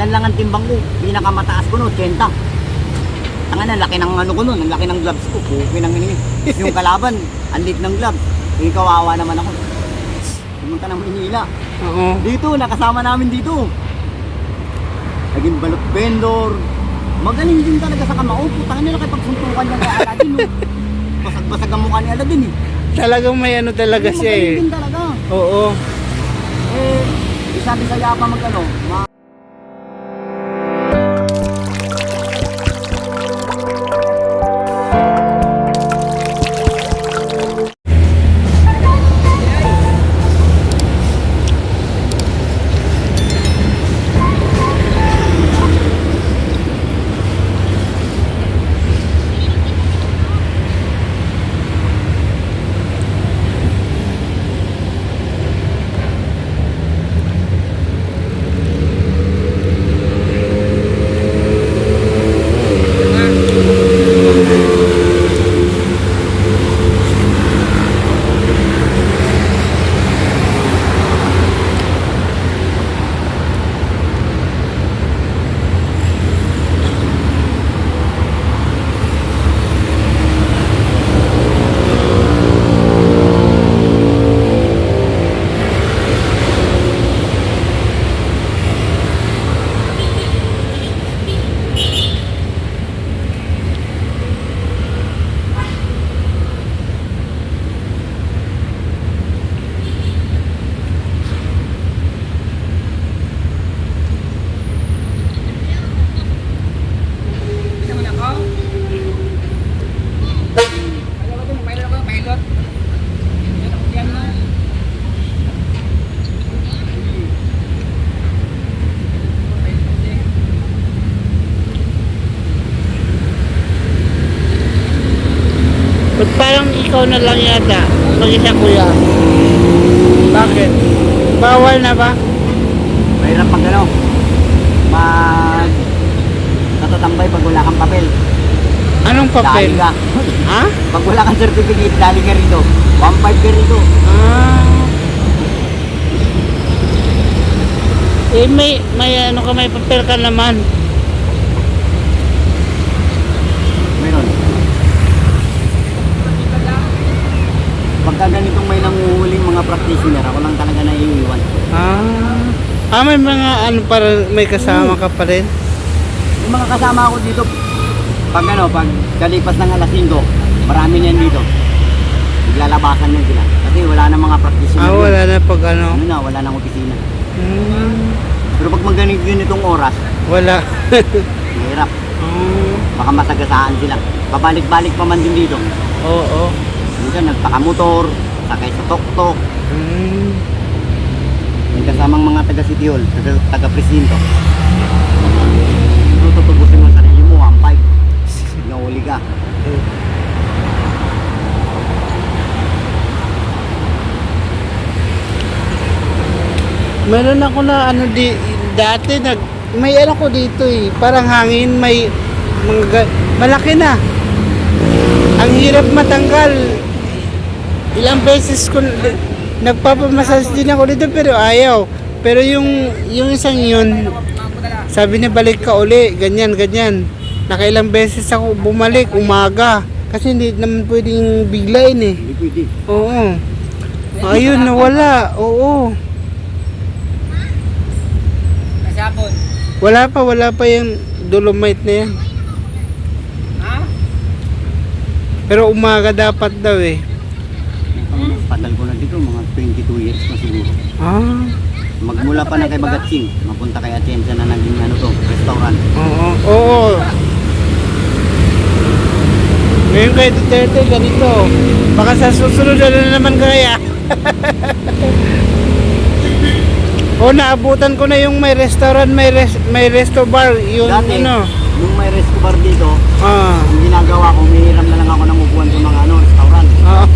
Yan lang ang timbang ko. Pinakamataas ko no, 80. Tangan na, laki ng ano ko nun, ang laki ng gloves ko. Puki ng ini. Yung kalaban, ang lit ng gloves. Eh, kawawa naman ako. Pumunta ng Manila. Oo. Dito, nakasama namin dito. Naging balot vendor. Magaling din talaga sa kamao. Putang nila kay pagsuntukan niya kay Aladin. No? Basag-basag ang mukha ni Aladin eh. Talagang may ano talaga siya eh. Magaling din talaga. Oo. Eh, sabi sa Yapa magano, Ba't parang ikaw na lang yata mag-isa kuya? Bakit? Bawal na ba? mahirap pag ano, mag natatambay pag wala kang papel. Anong papel? Dali ka. Ha? Pag wala kang certificate, dali ka rito. 1.5 ka rito. Ah. Eh may ano ka, may papel ka naman. Meron. Pagka ganitong may nanguhuling mga practitioner, ako lang talaga naiiwan. May mga ano para may kasama ka pa rin? Yung mga kasama ako dito, pag ano, pag kalipas ng alas 5, marami niyan dito. Naglalabasan yan sila. Kasi wala na mga practitioner. Wala na pag ano. Ano na, wala nang opisina. Hmm, Pero pag ganitong oras, wala. mahirap. Baka masagasaan sila. Pabalik-balik pa man din dito. Oo. Minsan nagpakamotor, sakay sa tok-tok. Hmm. May kasamang mga taga-City Hall, taga-presinto. So, tutubusin mo ang sarili mo, 1.5. Nahuli ka. Meron ako na ano dati may ano ko dito eh, parang hangin, may malaki na. Ang hirap matanggal. Ilang beses ko nagpapamassage din ako dito pero ayaw. Pero yung isang yun, sabi niya balik ka uli, ganyan. Nakailang beses ako bumalik, umaga. Kasi hindi naman pwedeng biglain eh. Hindi pwede. Oo. Ayun, nawala. Oo. Kasapon. Wala pa yung dolomite na yan. Ha? Pero umaga dapat daw eh. Patal ko na dito, mga 22 years na siguro. Magmula pa na kay Bagatsing, mapunta kay Atienza na naging ano to, restaurant. Oo. Ngayon kay Duterte, ganito. Baka sa susunod na naman kaya. Naabutan ko na yung may restaurant, may resto bar. Yung Dati, ano. nung may resto bar dito, Ah. ang ginagawa ko, umihiram na lang ako ng upuan sa mga ano, restaurant.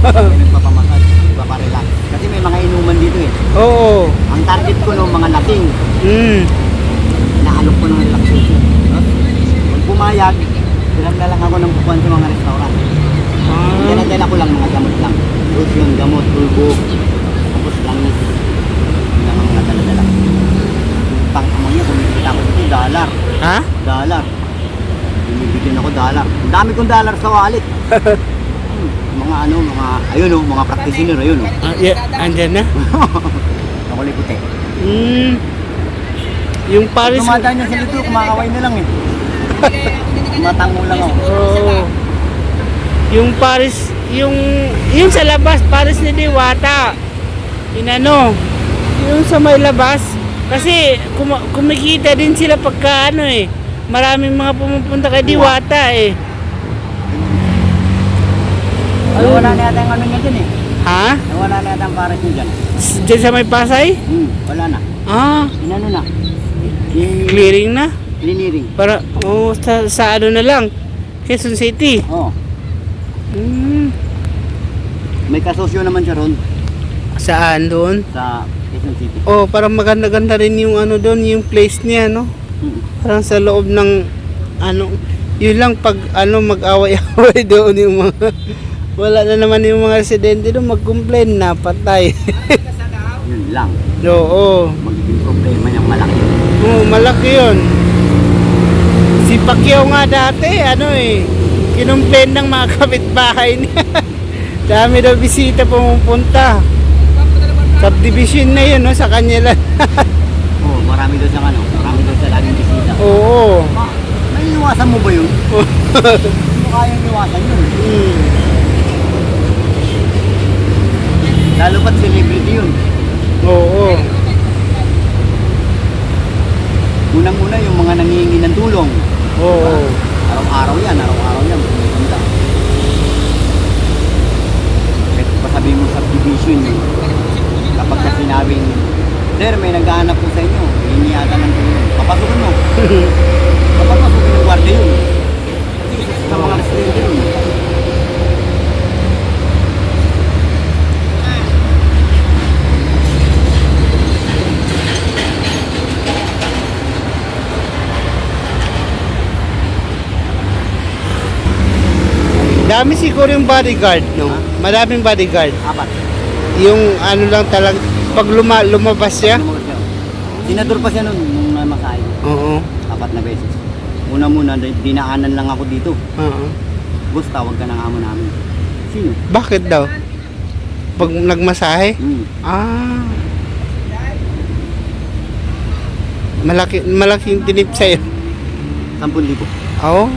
May nagpapamasal, nagpaparelax. Kasi may mga inuman dito eh. Oo. Ang target ko no, mga lasing. Naalok ko ng relaxation. Pag pumayag, hiram na lang ako ng upuan sa mga restaurant. Dala-dala ko lang mga gamot lang. Lotion, gamot, tulbo. Tapos langis. Yun lang ang mga dala-dala. Pang amo niya, kumikita ko dito, dahil Dollar. Ha? Dollar. Binibigyan ako dollar. Ang dami kong dollar sa wallet. Mga ayun oh, mga practitioner, ayun oh. Andyan na? Nakulay puti. Yung Paris... Tumadaan niya sa lito, kumakaway na lang eh. Matango lang ako. Oo. Yung Paris, yung sa labas, Paris ni Diwata. Inano, yung sa may labas. Kasi kumikita din sila pagka ano eh. Maraming mga pumupunta kay Diwata eh. Wala na yata yung ano niya dyan eh. Ha? Wala na yata ang Paris niya dyan. Diyan sa may Pasay? Wala na. Ah, Inano na. clearing na? Clearing. Para, sa ano na lang, Quezon City. Oo. Hmm. May kasosyo naman siya ron Saan doon? sa Quezon City. Oh, parang maganda-ganda rin yung ano doon, yung place niya, no? Parang sa loob ng ano, yun lang pag ano mag-away-away doon yung mga wala na naman yung mga residente doon mag-complain na patay. Yun lang. Oo. Magiging problema niyang malaki. Oh, malaki yun. Si Pacquiao nga dati, ano eh, kinumplain ng mga kapitbahay niya. Dami daw bisita pumupunta. Subdivision na yun, no, sa kanya lang. Oo, marami doon sa ano, marami doon sa laging bisita. Oo. May iwasan mo ba yun? Hindi mo kayang iwasan yun. Lalo pat celebrity yun. Oo. Unang-una yung mga nangihingi ng tulong. Oo. Araw-araw yan. Pumunta. Kahit pa sabihin mo subdivision eh. Kapag ka sinabing, sir, may naghahanap po sa inyo, hihingi ata ng tulong. Papasukin mo. Papasukin ng guardia yun. Kasi isa sa mga residente yun. Dami siguro yung bodyguard, no? Maraming bodyguard. Apat. Yung ano lang talaga, pag lumabas siya. Senador pa siya nun nung namasahe. Oo. 4 na beses. Una-muna, dinaanan lang ako dito. Oo. Boss, tawag ka ng amo namin. Sino? Bakit daw? Pag nagmasahe? Ah. Malaking tinip sa'yo. 10,000. Oo.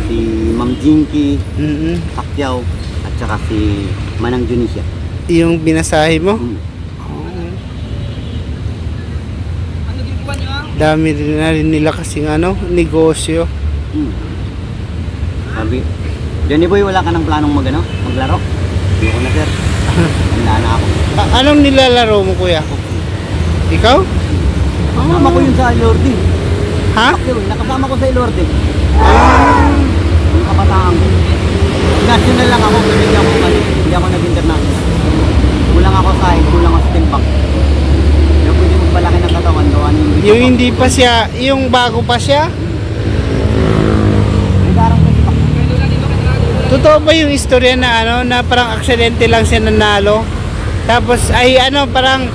Si Ma'am Jinky, Mm-mm. Pacquiao, at saka si Manang Junisha. Yung binasahe mo? Dami rin nila kasing ano, negosyo. Sabi, Johnny Boy, wala ka ng planong maglaro? Hindi ko na, sir. Handa na ako. Anong nilalaro mo, kuya? Ikaw? Nakasama ko yun sa Ilorde. Ha? Pacquiao, nakasama ko sa Ilorde. Ah. Yung kabataan ko. National lang ako, pero hindi ako nag-international. Kulang ako sa kulang ako sa timbang. Yung pwede magpalaki ng katawan, gawa niyo Yung hindi pa siya, yung bago pa siya? May darang ko si Pacquiao. Totoo ba yung istorya na ano, na parang aksidente lang siya nanalo? Tapos ay ano, parang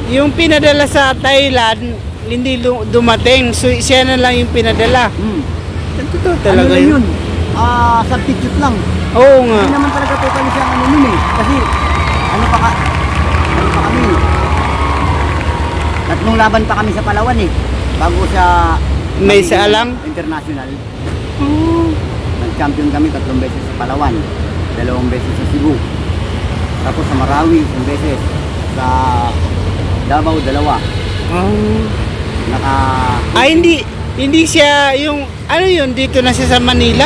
yung pinadala sa Thailand, hindi dumating. So siya na lang yung pinadala. Totoo talaga ano yun. Substitute lang. Oo nga. Hindi naman talaga totally siya ano nun eh. Kasi, ano pa kami eh. 3 laban pa kami sa Palawan eh. Bago siya May maging isa lang? International. Nag-champion kami 3 beses sa Palawan. 2 beses sa Cebu. Tapos sa Marawi, 1 beses. Sa Davao, 2. Hindi siya yung ano yun, dito na siya sa Manila?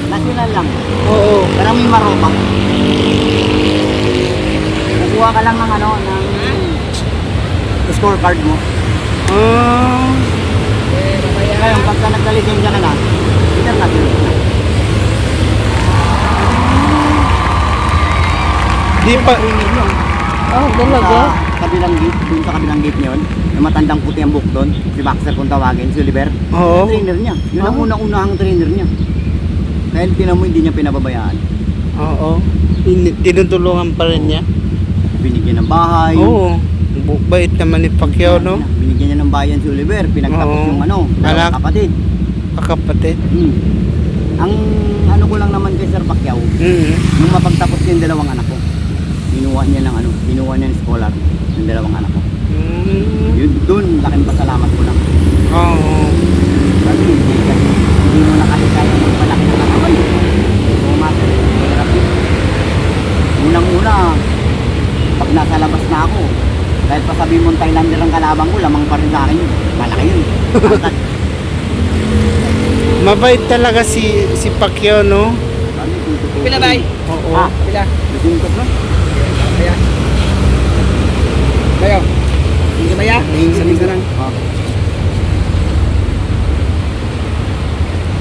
National lang. Oo. Pero may maropa. Kukuha ka lang ng ng scorecard mo. Ngayon, pagka nagkalisensya ka na, international na. Di pa. Trainer yun. Talaga? Sa kabilang gate, dun sa kabilang gate niyon, yung matandang puti ang buhok doon, si Baxter kung tawagin, si Oliver. Oo. Yung trainer niya. Yun ang unang-unahang trainer niya. Dahil tinan mo, hindi niya pinababayaan. Oo. Tinutulungan pa rin niya. Binigyan ng bahay. Oo. Bait naman ni Pacquiao, no? Binigyan niya ng bayan si Oliver, pinagtapos Oo. yung Anak. dalawang kapatid. Kakapatid. Ang ano ko lang naman kay Sir Pacquiao, nung mapagtapos yung dalawang anak ko, binuha niya ng scholar ng dalawang anak ko. Yun, dun, laking pasalamat ko lang. Oo. Kasi hindi mo na kasi kaya ng malaki na katawan. So, master, hirap yun. Unang-una, pag nasa labas na ako, kahit pa sabihin mong Thailander ang kalaban ko, lamang pa rin sa akin yun. Malaki yun. Angkat. Mabait talaga si Pacquiao, no? Pila ba? Oo. Ah, Pila. Bisingkot no? Kaya. Kayo. Hindi ba ya? Isa lang. Ah.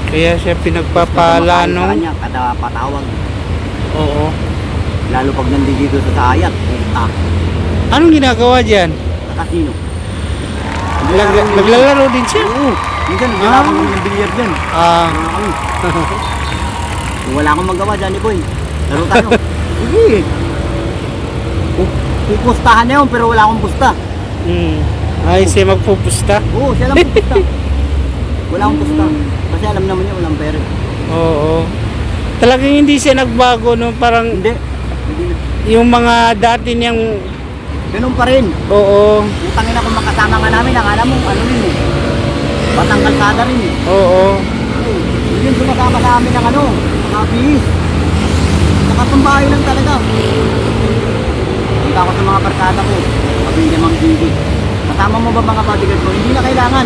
Kaya siya pinagpapala, Basta no? kumakain sa kanya, kada patawag. Oo. Lalo pag nandito sa sayat, puta, Anong ginagawa dyan? sa kasino. Naglalaro din siya? Oo. Minsan, Ah. ginagawa ng bilyar dyan. Ah, Wala kami. Kung wala akong magawa, Johnny Boy, laro tayo. Sige. Pupustahan na yun, pero wala akong pusta. Ay, siya magpupusta. Oo, siya lang pupusta. Wala akong pusta. Kasi alam naman niya, walang pera. Oo. Talagang hindi siya nagbago, no? Parang Hindi. Hindi na. yung mga dati niyang... Ganun pa rin. Oo. Utangin ako makasama nga namin, akala mo, ano rin eh. Batang kalsada rin eh. Oo. Hindi yung sumasama namin ng ano, mga bihis. Nakatumbahay lang talaga. Punta ako sa mga barkada ko, sabi niya Ma'am Gigi, kasama mo ba mga bodyguard mo? Hindi na kailangan.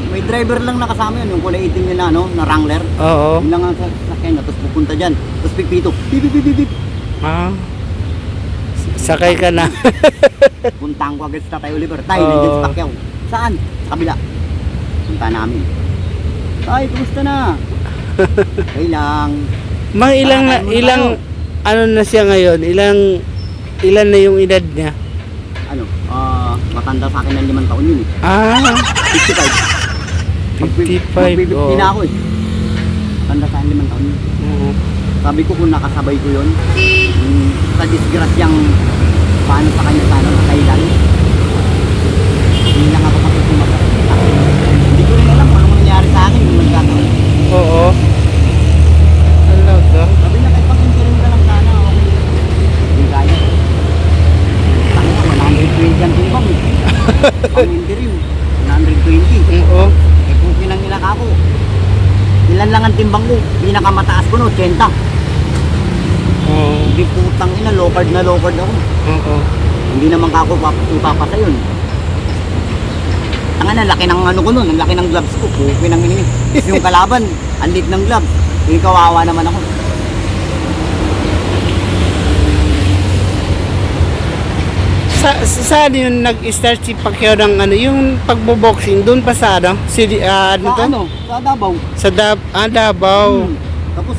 May driver lang nakasama yun, yung kulay itim nila, no, na Wrangler. Oo. Yun lang ang sasakyan niya, tapos pupunta dyan. Tapos pipito, bip bip bip bip. Ah. Sakay ka na. Puntahan ko agad sa Tatay Oliver. Tay, Oo. nandiyan si Pacquiao. Saan? Sa kabila. Punta namin. Tay, kumusta na? Okay lang. Mga ilang ano na siya ngayon? Ilan na yung edad niya? Ano, matanda sa akin ng 5 taon yun eh. Ah, 55. 55. Mag-50 na ako eh. Matanda sa akin 5 taon yun. Oo. Sabi ko kung nakasabay ko yun, sa disgrasyang paano sa kanya sana sa Thailand. Hindi lang ako matutumag. Hindi ko rin alam kung anong nangyari sa akin kung nagkataon. Oo. Talaga. Sabi niya kahit pag-interim ka lang sana, okay. Hindi kaya. Tangina, 120 ang timbang eh. Pang-interim, 120. Oo. Eh kung pinangilak ako, ilan lang ang timbang ko, pinakamataas ko no, 80. Oo. Hindi putang ina, low card ako. Oo. Hindi naman kako ipapasa yun. Tangina, laki ng ano ko nun, ang laki ng gloves ko, puki ng ini. Yung kalaban, ang lit ng gloves. Yung kawawa naman ako. Saan yun nag-start si Pacquiao ng ano, yung pagbo-boxing doon pa sa ano? Ano Sa to? ano? Sa Davao. Sa Davao. Tapos,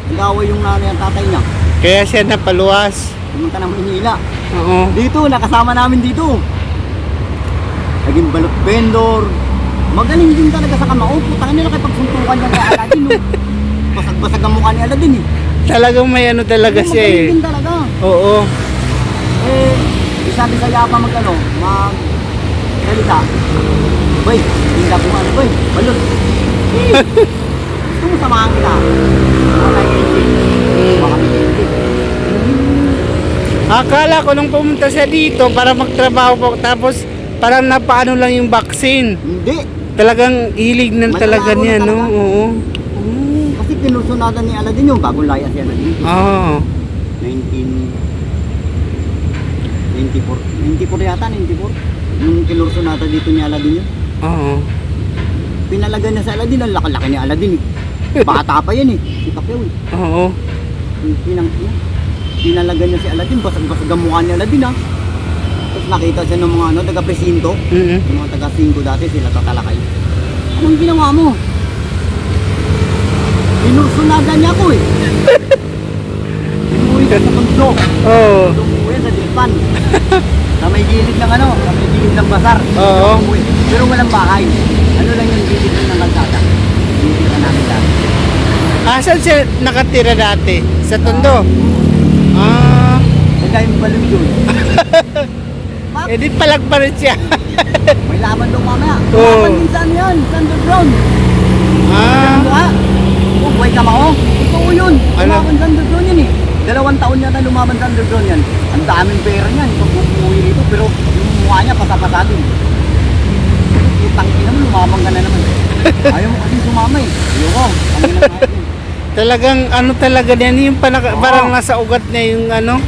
nag-away yung nanay ang tatay niya. Kaya siya napaluwas. Pumunta ng Manila. Oo. Dito, nakasama namin dito. Naging balot vendor. Magaling din talaga sa kamao. Putang nila kay pagsuntukan niya kay Aladdin. No? Basag-basag ang mukha ni Aladdin eh. Talagang may ano talaga siya eh. Magaling din talaga. Oo. Eh, sabi sa yapa salita. Boy, hindi na po ano, boy, balot. Gusto mo samahan kita? Wala baka may hindi. Akala ko nung pumunta siya dito para magtrabaho po, tapos parang napaano lang yung vaccine. Hindi. Talagang hilig na talaga Manlalaro niya, na no? talaga. Oo. Kasi pinusunadan ni Aladdin yung bagong laya si Aladdin. Oo. 94 yata, 94. Yung kinursunata dito ni Aladdin yun. Oo. Pinalaga niya sa Aladdin, ang laki-laki ni Aladdin eh. Bata pa yan eh, si Pacquiao eh. Oo. Pinalaga niya si Aladdin, basag-basag ang mukha ni Aladdin ah. Tapos nakita siya ng mga taga-presinto. Yung mga taga-5 dati, sila tatalakay. Anong ginawa mo? Pinursunada niya ako eh. Umuwi ka sa pagdo. Oo. Umuwi sa Dilpan. Sa may gilid ng sa may gilid ng basar. Oo. Umuwi. Pero walang bahay. Ano lang yung gilid ng kalsada. Gilid na namin dati. Asan siya nakatira dati? Sa Tondo? Ah. Sa kayong balon yun. Bakit? Eh di palag pa rin siya. May laban daw mamaya. Oo. Laban din saan yan? Sa underground. Ah, Mukha. Oh, buhay ka mo. Totoo yun. Ano? Lumaban sa underground yan eh. 2 taon yata lumaban sa underground yan. Ang daming pera niyan. Pag bumuwi rito. Pero yung mukha niya pasapasa din. Utang ina mo, lumabang ka na naman. Ayaw mo kasi sumama eh. Ayoko. Ang ina nga yun. talagang ano talaga yan, yung Oo. parang nasa ugat niya yung ano.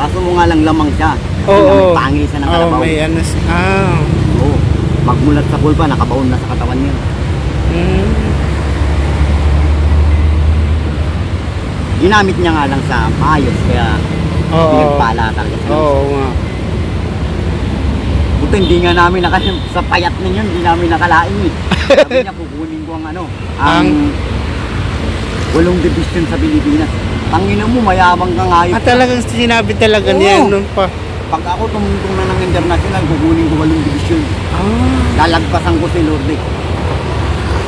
Kaso mo nga lang lamang siya. Kasi Oo. nga may pangil siya ng Oo, kalabaw. may ano. Oo. Magmulat sa pulpa, nakabaon na sa katawan niya. Mm. Ginamit niya nga lang sa maayos. Kaya Oo. pinagpala talaga siya. Oo nga. Buto hindi nga namin sa payat na yun, hindi namin nakalain eh. Sabi niya, kukunin ko ang ano, ang 8 division sa Pilipinas. Tangina mo, mayabang ka nga yun. Talagang sinabi talaga Oo. niya nung pa. Pag ako tumungtong na ng international, kukunin ko 8 division. Lalagpasan ko si Lourdes.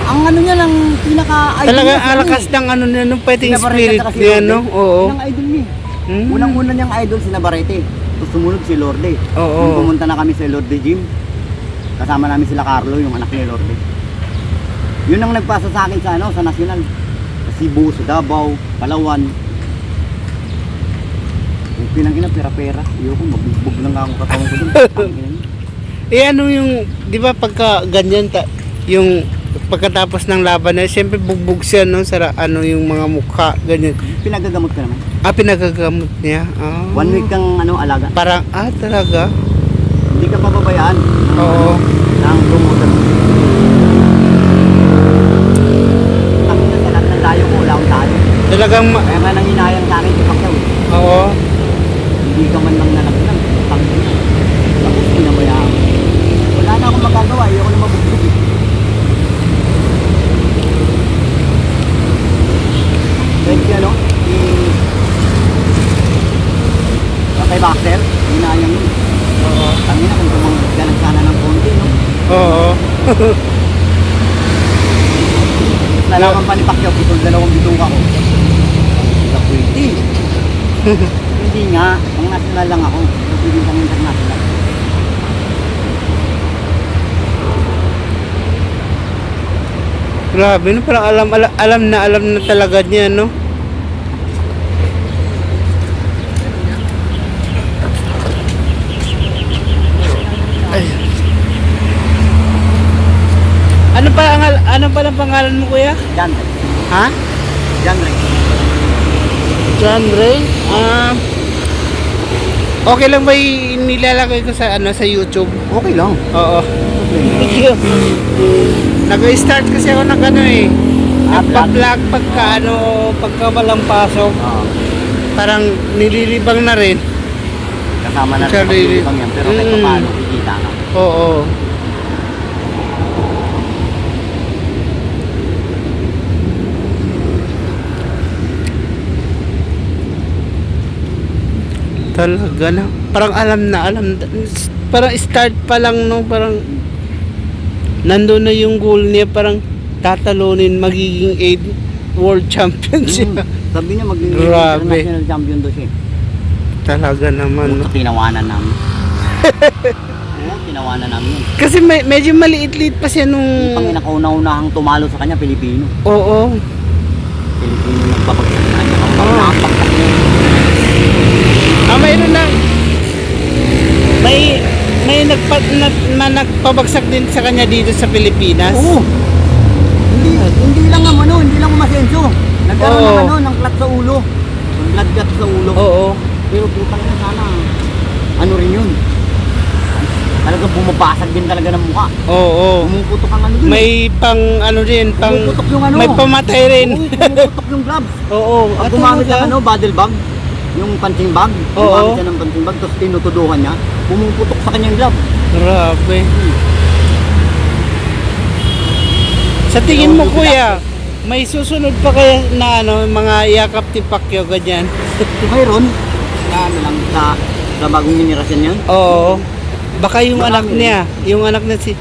Ang ano niya lang, pinaka-idol Talagang niya, alakas ng ano niya, nung fighting Sinabarete spirit tsaka si niya, Lourdes. no? Oo. Yun ang idol niya. Mm. Unang-una niyang idol si Navarrete. Tapos sumunod si Lourdes. Oo. Nung pumunta na kami sa Lourdes Gym, kasama namin sila Carlo, yung anak ni Lourdes. Yun ang nagpasa sa akin sa ano, sa national. Sa Cebu, sa Davao, Palawan. Yung pinangina, pera-pera. Ayoko, mabugbog lang ako katawan ko dun. Tangina. Eh ano yung, di ba pagka ganyan, yung pagkatapos ng laban na, siyempre bugbog siya, no? Ano yung mga mukha, ganyan. Pinagagamot ka naman. Pinagagamot niya. 1 week kang ano, alaga. Parang, talaga? Hindi ka pababayaan. Oo. Ng promoter. Takot na sa lahat ng layo ko, wala akong tayo. Talagang, Kaya nga nanginayang sa akin si Pacquiao. oo. Hindi ka man lang nalaglag. Tangina. Tapos pinabayaan. Wala na akong magagawa. Ayoko na mabugbog. Thank you, ano? Kay Baxter, hinayang yun. Oo. Tangina kung tumanggat ka lang sana ng konti, no? Oo. Nalaman pa ni Pacquiao, putol 2 bituka ko. Hindi pwede. Hindi nga, ang national lang ako. Pwede kang international. Grabe, no? Parang alam na talaga niya, no? Ay. Ano pa ang pangalan mo, kuya? John Ray. Ha? John Ray. John Ray? Okay lang ba nilalagay ko sa sa YouTube? Okay lang. Oo. Thank you. Nag-start kasi ako ng nagpa-vlog pagka walang pasok. Oo. Parang nililibang na rin. Kasama na rin Siya sa pagkibang yan. Pero kahit Mm. paano, kikita ka. Oo. Talaga na. Parang alam. Parang start pa lang, no? Parang nandun na yung goal niya. Parang tatalunin, magiging 8 world champion siya. Sabi niya magiging Grabe. international champion daw siya. Talaga naman, no? Puto, tinawanan namin. Oo, tinawanan namin yun. Kasi medyo maliit-liit pa siya nung... Pang inakauna-unahang tumalo sa kanya, Pilipino. Oo. Pilipino nagpapagsak sa kanya. Ang Oo. nakapagsak niya. Mayroon na. May nagpabagsak din sa kanya dito sa Pilipinas. Oo. Hindi lang umasenso. Nagkaroon Oo. ng ng clot sa ulo. Blood clot sa ulo. Oo. Pero putang na sana. Ano rin yun? Talagang bumabasag din talaga ng mukha. Oo. Pumuputok ang ano dun. May rin, Pumuputok yung ano. may pamatay rin. Oo, pumuputok yung gloves. Oo. Pag gumamit ng bottle bag, yung punching bag, Oo. gumamit siya ng punching bag, tapos tinutuduhan niya, pumuputok sa kanyang glove. Grabe. Sa tingin mo, kuya, may susunod pa kaya na mga yakap ni Pacquiao ganyan? Mayroon, na ano lang, sa bagong generasyon yan. Oo. Baka yung Marami. anak niya si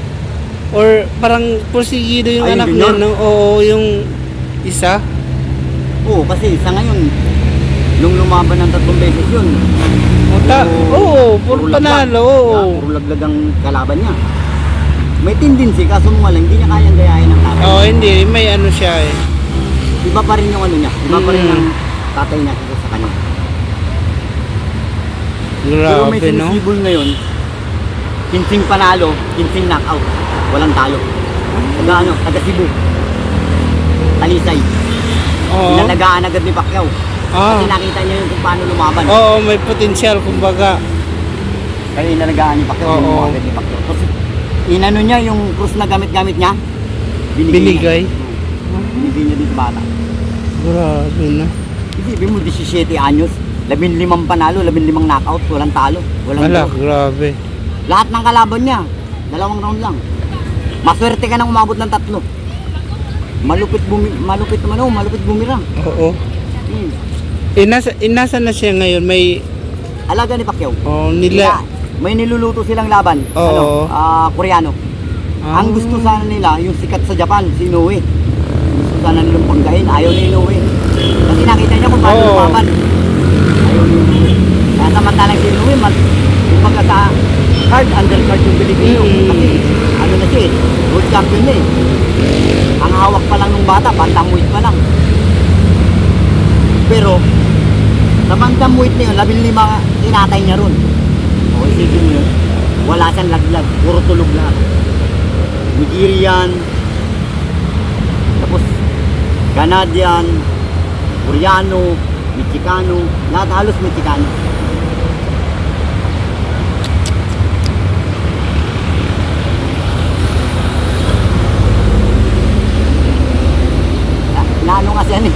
or parang porsigido yung Ay, anak junior? niya, no? Oo, yung isa. Oo, kasi sa ngayon, Nung lumaban ng 3 beses yun. Oo, puro laglag. panalo, oo. Puro laglag ang kalaban niya. May tendency, kaso mo lang, hindi niya kayang gayahin ng tatay. Oo, hindi. May ano siya eh. Iba pa rin yung ano niya. Iba pa rin ang tatay niya kaysa sa kanya. Pero may Grabe, no? sinisibol ngayon, 15 panalo, 15 knockout. Walang talo. Taga Cebu. Talisay. Oo. Inalagaan agad ni Pacquiao. Ah. Kasi nakita niya yung kung paano lumaban. Oo, may potensyal, kumbaga. Kaya inalagaan ni Pacquiao yung Oo. agad ni Pacquiao. Kasi inano niya yung krus na gamit-gamit niya. Binigay. Binigay niya din sa bata. Grabe, no? Isipin mo, 17 anyos, 15 panalo, 15 knockout, walang talo, walang Ala, draw. grabe. Lahat ng kalaban niya, 2 round lang. Maswerte ka nang umabot ng 3. Malupit bumirang. Oo. Hmm. Inasa na siya ngayon, may... Alaga ni Pacquiao. May niluluto silang laban. Oo. Koreano. Ah. Ang gusto sana nila, yung sikat sa Japan, si Inoue. Gusto sana nilang panggain, ayaw ni Inoue. Kasi nakita niya kung paano Oo. lumaban. Ayaw ni Inoue. Kaya samantalang si Inoue, kumbaga sa undercard yung Pilipino. Kasi ano na siya eh, world champion na eh. Ang hawak pa lang ng bata, bantamweight pa lang. Pero, sa bantamweight na yun, 15 inatay niya ron. O isipin mo yun, wala siyang laglag, puro tulog lahat. Nigerian, tapos Canadian, Koreano, Mexicano, lahat halos Mexicano. Naano kasi yan eh,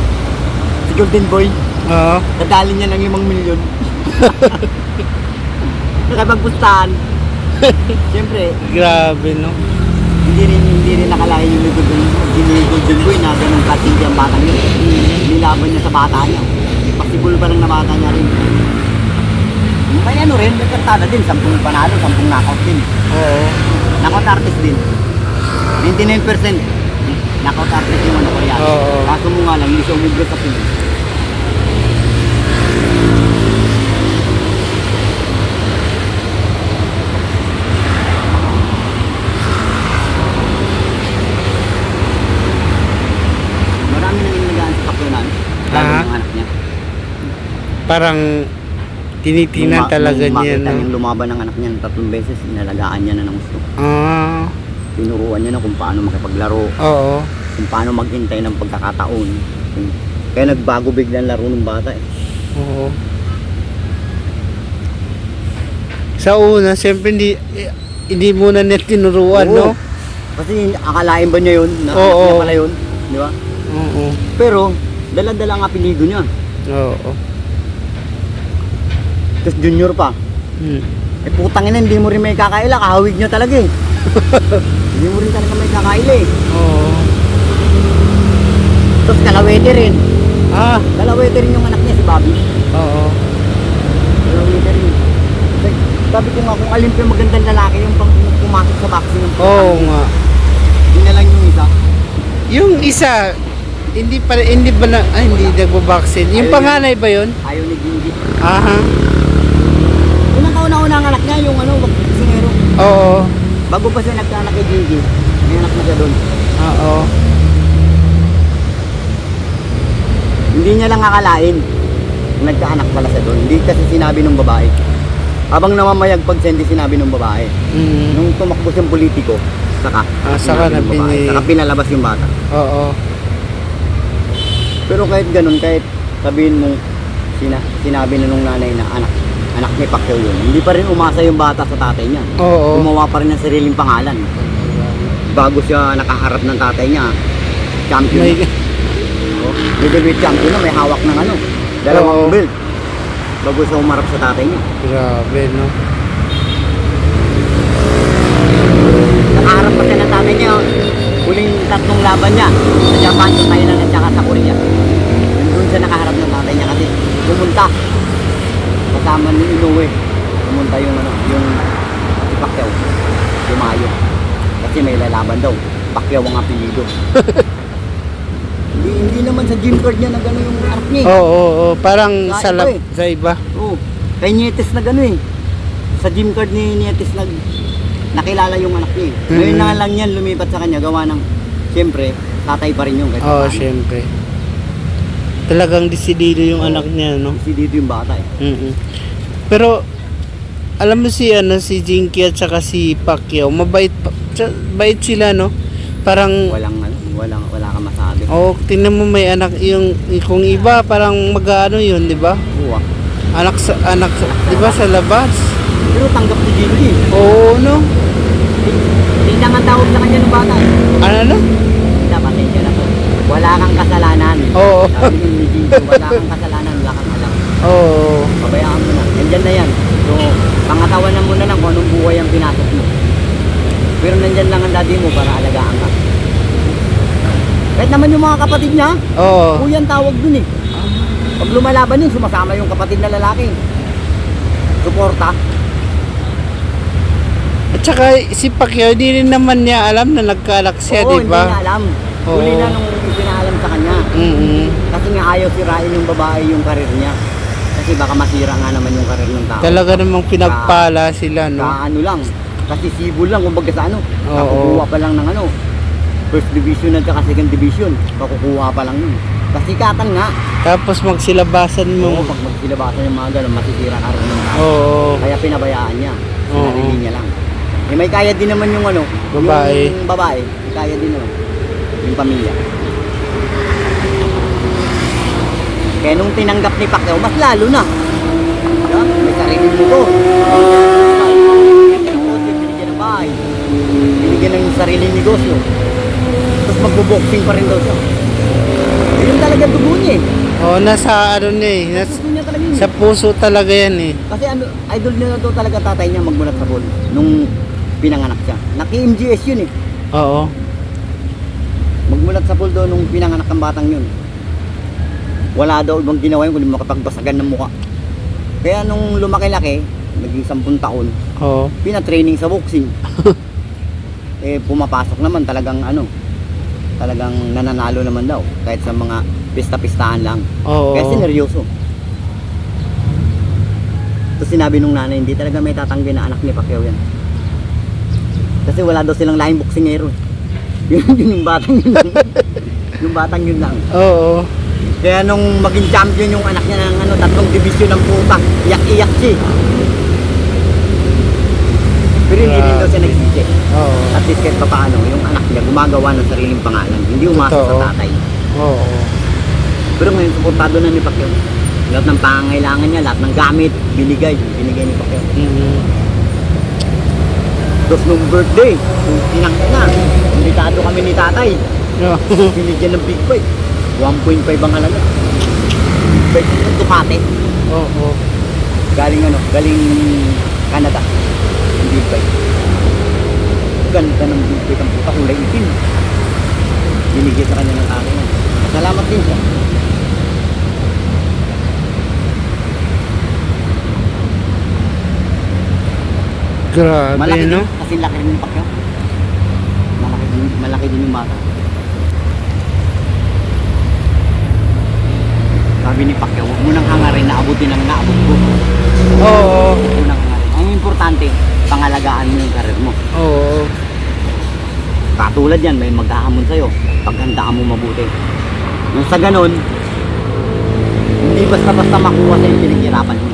si Golden Boy, Oo. nadali niya ng 5 milyon. Nakapagpustahan. Siyempre, Grabe, no? hindi rin nakalain yung Golden Boy na ganun katindi ang bata niya. Nilaban niya sa bata niya. Possible pa lang na bata niya rin. May ano rin, may kartada din, 10 panalo, 10 knockout din. Oo. Knockout artist din. 99% knockout artist yung ano Koreano. Oo. Kaso mo nga lang, hindi siya umibro sa Pinoy. Marami nang inalagaan sa Pacquiao, lalo Ah. yung anak niya. Parang tinitingnan talaga nung niya, makita no? niyang lumaban ng anak niya ng 3 beses, inalagaan niya na ng gusto. Ah, Tinuruan niya na kung paano makipaglaro, oo. kung paano maghintay ng pagkakataon. Kaya nagbago bigla ang laro ng bata eh. Oo. Sa una, siyempre hindi muna net tinuruan, Oo. no? Kasi akalain ba niya yun? Na anak Oo. niya pala yun? Di ba? Oo. Pero, dala-dala ang apelido niya. Oo. Tapos junior pa. Hmm. Eh putang ina, hindi mo rin may kakaila. Kahawig niya talaga eh. Hindi mo rin talaga may kakaila eh. Oo. Tapos kalawete rin. Ah, Kalawete rin yung anak niya, si Bobby. oo. Kalawete rin. Sabi ko nga, kung alin pa yung magandang lalaki, yung pang pumasok sa boxing. Yung Oo nga. Yun na lang yung isa. Yung isa, hindi ba na, hindi nagbo-vaccine. Yung Ayun. panganay ba yun? Ayaw ni Gingy. Aha. Unang kauna-una ang anak niya, yung ano, singero. Oo. Bago pa siya nagkaanak kay Gingy, may anak na siya doon. Oo. Hindi niya lang akalain nagkaanak pala siya doon. Hindi kasi sinabi ng babae. Habang namamayag pag hindi sinabi ng babae. Mm. Nung tumakbo siyang politiko, saka Saka sinabi ng babae, saka pinalabas yung bata. Oo. Pero kahit ganun, kahit sabihin mong sinabi na nung nanay na anak ni Pacquiao yun, hindi pa rin umasa yung bata sa tatay niya. Oo. Gumawa pa rin ng sariling pangalan. Bago siya nakaharap ng tatay niya, champion. May, Middleweight champion na, may hawak ng ano, dalawang Oo. belt. Bago siya umarap sa tatay niya. grabe, no? Nakaharap pa siya ng tatay niya. Huling 3 laban niya sa Japan, sa Thailand at saka sa Korea. Doon siya nakaharap ng tatay niya kasi pumunta. Kasama ni Inoue. Pumunta yung ano, yung si Pacquiao. Dumayo. Kasi may lalaban daw. Pacquiao ang apelido. hindi naman sa gym card niya na gano'n yung anak niya. Oo, oo, oo. Parang Sa sa, iba eh. sa iba. Oo. Kay Nietes na gano'n eh. Sa gym card ni Nietes nakilala yung anak niya eh. Ngayon na lang yan lumipat sa kanya gawa ng, siyempre, tatay pa rin yung kahit Oo, paano. syempre. Talagang desidido yung Oo. anak niya, no? Kasi dito yung bata eh. Mm-mm. Pero alam mo si si Jinky at saka si Pacquiao, bait sila, no? Parang Wala ka masabi. tingnan mo may anak yung kung iba parang mag-ano yun, 'di ba? Oo. Anak 'di ba sa labas? Pero tanggap ni Jinky. Oo, no. Hindi nga tawag sa kanya ng bata eh. Ano? Hindi, pasensya na po. Wala kang kasalanan. Oo. Sabi ni Jinky, wala kang kasalanan, wala kang alam. Oo. Pabayaan mo na. Nandyan na yan. So, pangatawanan mo na lang kung anong buhay ang pinasok mo. Pero nandyan lang ang daddy mo para alagaan ka. Kahit naman yung mga kapatid niya, Oo. kuya ang tawag dun eh. Pag lumalaban yun, sumasama yung kapatid na lalaki. Suporta. At saka si Pacquiao, di rin naman niya alam na nagkaalak siya, Oo, di hindi ba? niya alam. Oo. Huli na nung pinaalam sa kanya. Mm-mm. Kasi nga ayaw sirain yung babae yung karir niya. Kasi baka masira nga naman yung karir ng tao. Talaga namang pinagpala sila, no? Sa ano lang. Kasi sibol lang kumbaga sa ano. Oo. Nakukuha pa lang ng ano. First division at saka second division. Pakukuha pa lang yun. Kasikatan nga. Tapos magsilabasan Oo, mo. pag magsilabasan yung mga ganun, masisira karir ng tao. Oo. Kaya pinabayaan niya. Oo. Sinarili niya lang. Eh may kaya din naman yung ano. Babae. Yung babae. May kaya din naman. Yung pamilya. Kaya nung tinanggap ni Pacquiao, mas lalo na. Diba? May sarili mo to. Binigyan ng bahay. Binigyan ng sarili negosyo. Tapos magbo-boxing pa rin daw siya. Yun talaga dugo niya eh. Oo, nasa ano niya eh. Gusto niya talaga yun. Sa puso talaga yan eh. Kasi ano, idol niya na to talaga tatay niya magmulat sa ball. Nung pinanganak siya. Naki-MGS yun eh. Oo. Magmulat sa pool doon nung pinanganak ng batang yun. Wala daw ibang ginawa yun kundi makapagbasagan ng muka. Kaya nung lumaki-laki, naging 10 taon, Oo. pina-training sa boxing. Eh pumapasok naman talagang ano, talagang nananalo naman daw kahit sa mga pista-pistahan lang. Oo. Kaya sineryoso. Tapos sinabi nung nanay, hindi talaga may tatanggi na anak ni Pacquiao yan. Kasi wala daw silang lahing boksingero. Yun yung batang yun lang. Yung batang yun lang. Oo. Kaya nung maging champion yung anak niya ng ano, 3 division ng puta, iyak-iyak siya. Pero hindi rin daw siya nagsisi. Oo. At least kahit pa paano, yung anak niya gumagawa ng sariling pangalan. Hindi umasa Totoo. sa tatay. Oo. Pero ngayon, suportado na ni Pacquiao. Lahat ng pangangailangan niya, lahat ng gamit, binigay ni Pacquiao. Mm-hmm. Tapos nung birthday, nung tinangka na, imbitado kami ni tatay. Binigyan ng big bike. 1.5 ang halaga. Big bike yung Ducati. Oo. Galing Canada. Yung big bike. Ganda ng big bike. Ang puta kulay itim. Binigyan sa kanya ng tatay niya. Salamat din siya. Grabe, Malaki no? din, kasi laki rin yung Pacquiao. Malaki din yung bata. Sabi ni Pacquiao, huwag mo nang hangarin na abutin ang naabot ko. Oo. Huwag mo nang hangarin. Ang importante, pangalagaan mo yung karir mo. Oo. Katulad yan, may maghahamon sa'yo. Paghandaan mo mabuti. Nung sa ganon, hindi basta-basta makuha sa yung pinaghirapan mo.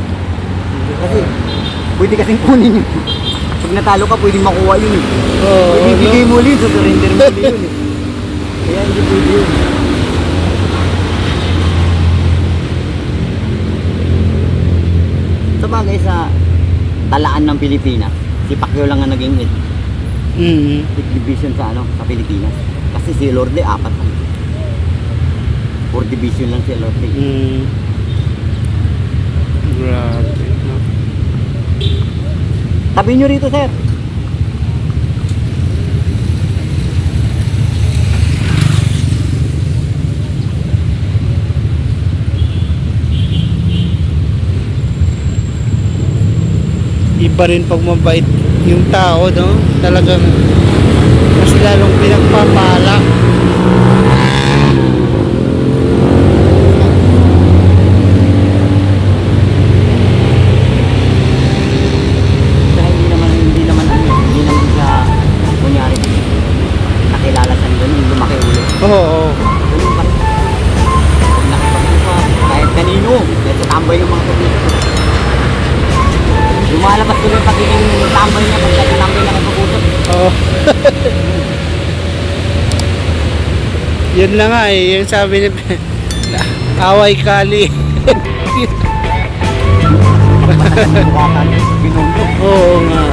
Kasi, pwede kasing kunin yun. Pag natalo ka, pwede makuha yun eh. Oo. Pwede ibigay mo ulit, surrender mo ulit yun eh. Kaya hindi pwede yun. Sa bagay sa talaan ng Pilipinas, si Pacquiao lang ang naging Mm-hmm. division sa sa Pilipinas. Kasi si Lorde 4 lang. 4 division lang si Lorde. Mm. Grabe, no? Tabi nyo rito, sir. Iba rin pag mabait yung tao, no? Talagang mas lalong pinagpapala. Oo. Yun na nga eh, yung sabi ni away kali. Binundok. Oo nga.